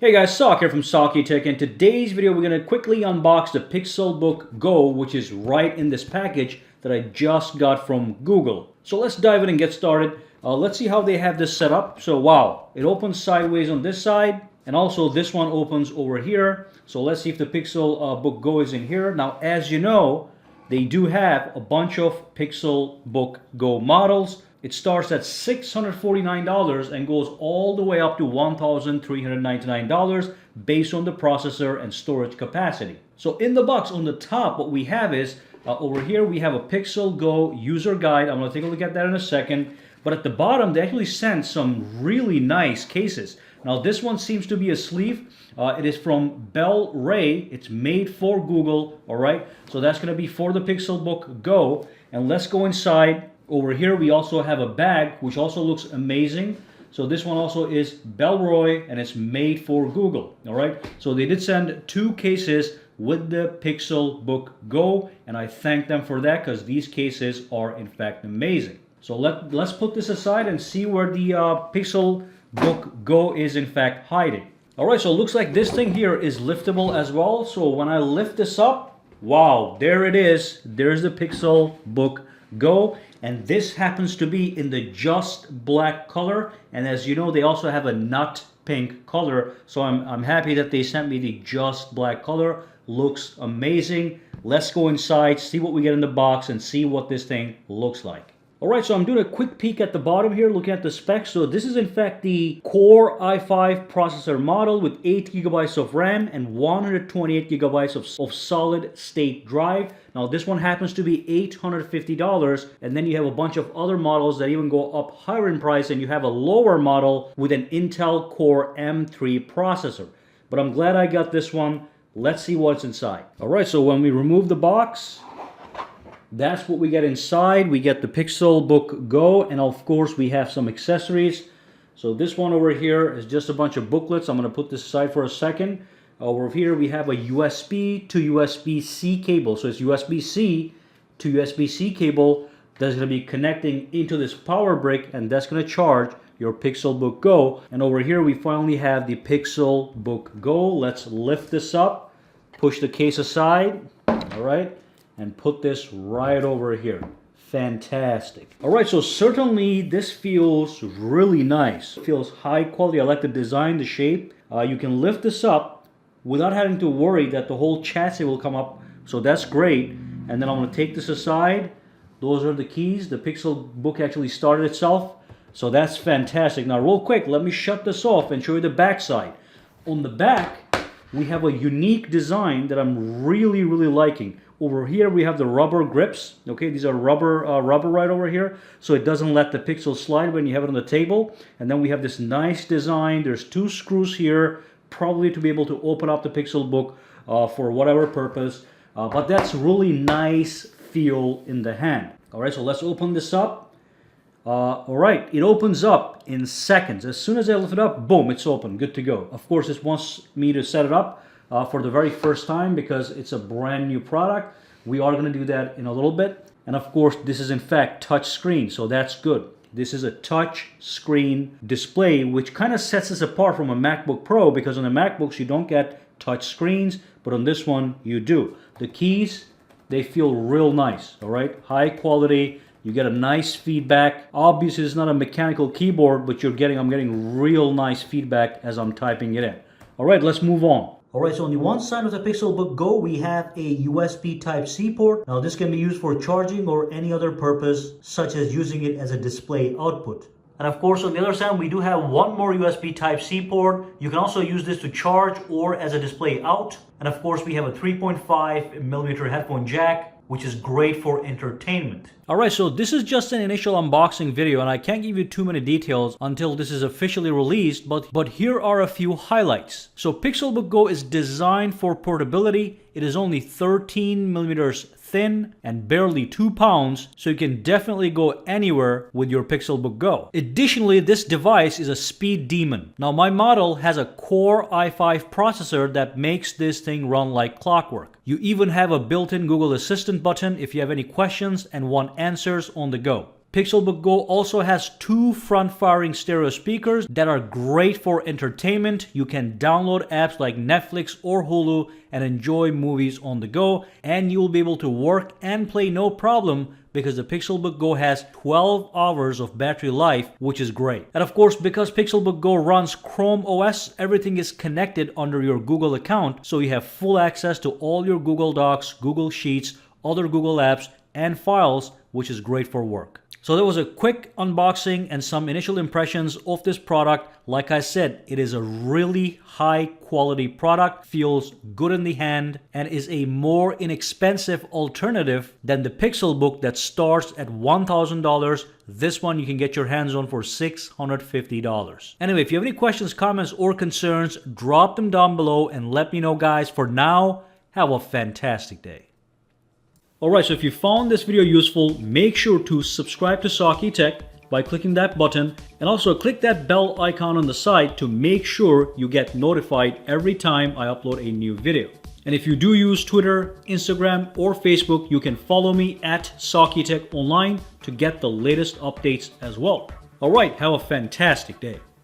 Hey guys, Sak here from SAKITECH. In today's video, we're going to quickly unbox the Pixelbook Go, which is right in this package that I just got from Google. So let's dive in and get started. Let's see how they have this set up. So wow, it opens sideways on this side, and also this one opens over here. So let's see if the Pixelbook Go is in here. Now, as you know, they do have a bunch of Pixelbook Go models. It starts at $649 and goes all the way up to $1,399 based on the processor and storage capacity. So in the box on the top, what we have is, over here we have a Pixel Go user guide. I'm going to take a look at that in a second. But at the bottom, they actually sent some really nice cases. Now this one seems to be a sleeve. It is from Bell Ray. It's made for Google, all right? So that's going to be for the Pixelbook Go. And let's go inside. Over here, we also have a bag, which also looks amazing. So this one also is Bellroy, and it's made for Google, all right? So they did send two cases with the Pixelbook Go, and I thank them for that because these cases are, in fact, amazing. So let's put this aside and see where the Pixelbook Go is, in fact, hiding. All right, so it looks like this thing here is liftable as well. So when I lift this up, wow, there it is. There's the Pixelbook Go. And this happens to be in the just black color, and as you know, they also have a nut pink color, so I'm happy that they sent me the just black color. Looks amazing. Let's go inside, see what we get in the box, and see what this thing looks like. Alright, so I'm doing a quick peek at the bottom here, looking at the specs. So this is in fact the Core i5 processor model with 8 GB of RAM and 128 GB of solid state drive. Now this one happens to be $850, and then you have a bunch of other models that even go up higher in price, and you have a lower model with an Intel Core M3 processor. But I'm glad I got this one. Let's see what's inside. Alright, so when we remove the box, that's what we get inside. We get the Pixelbook Go, and of course we have some accessories. So this one over here is just a bunch of booklets. I'm going to put this aside for a second. Over here we have a USB to USB-C cable. So it's USB-C to USB-C cable that's going to be connecting into this power brick, and that's going to charge your Pixelbook Go. And over here we finally have the Pixelbook Go. Let's lift this up, push the case aside, all right, and put this right over here. Fantastic. All right, so certainly this feels really nice. It feels high quality. I like the design, the shape. You can lift this up without having to worry that the whole chassis will come up. So that's great. And then I'm going to take this aside. Those are the keys. The Pixelbook actually started itself. So that's fantastic. Now real quick, let me shut this off and show you the back side. On the back, we have a unique design that I'm really liking. Over here we have the rubber grips. Okay, these are rubber right over here, so it doesn't let the Pixel slide when you have it on the table. And then we have this nice design. There's two screws here, probably to be able to open up the Pixelbook for whatever purpose. But that's really nice feel in the hand. All right, so let's open this up. All right, it opens up in seconds. As soon as I lift it up, boom, it's open, good to go. Of course, this wants me to set it up for the very first time because it's a brand new product. We are going to do that in a little bit. And of course, this is in fact touch screen, so that's good. This is a touch screen display, which kind of sets us apart from a MacBook Pro, because on the MacBooks you don't get touch screens, but on this one you do. The keys, they feel real nice, all right? High quality. You get a nice feedback. Obviously, it's not a mechanical keyboard, but I'm getting real nice feedback as I'm typing it in. All right, let's move on. All right, so on the one side of the Pixelbook Go, we have a USB Type-C port. Now, this can be used for charging or any other purpose, such as using it as a display output. And of course, on the other side, we do have one more USB Type-C port. You can also use this to charge or as a display out. And of course, we have a 3.5mm headphone jack, which is great for entertainment. Alright, so this is just an initial unboxing video, and I can't give you too many details until this is officially released, but here are a few highlights. So Pixelbook Go is designed for portability. It is only 13mm thin and barely 2 pounds, so you can definitely go anywhere with your Pixelbook Go. Additionally, this device is a speed demon. Now, my model has a Core i5 processor that makes this thing run like clockwork. You even have a built-in Google Assistant button if you have any questions and want answers on the go. Pixelbook Go also has 2 front-firing stereo speakers that are great for entertainment. You can download apps like Netflix or Hulu and enjoy movies on the go, and you will be able to work and play no problem because the Pixelbook Go has 12 hours of battery life, which is great. And of course, because Pixelbook Go runs Chrome OS, everything is connected under your Google account, so you have full access to all your Google Docs, Google Sheets, other Google apps, and files, which is great for work. So that was a quick unboxing and some initial impressions of this product. Like I said, it is a really high quality product, feels good in the hand, and is a more inexpensive alternative than the Pixelbook that starts at $1,000. This one you can get your hands on for $650. Anyway, if you have any questions, comments, or concerns, drop them down below and let me know, guys. For now, have a fantastic day. Alright, so if you found this video useful, make sure to subscribe to SAKITECH by clicking that button, and also click that bell icon on the side to make sure you get notified every time I upload a new video. And if you do use Twitter, Instagram, or Facebook, you can follow me at SAKITECH online to get the latest updates as well. Alright, have a fantastic day.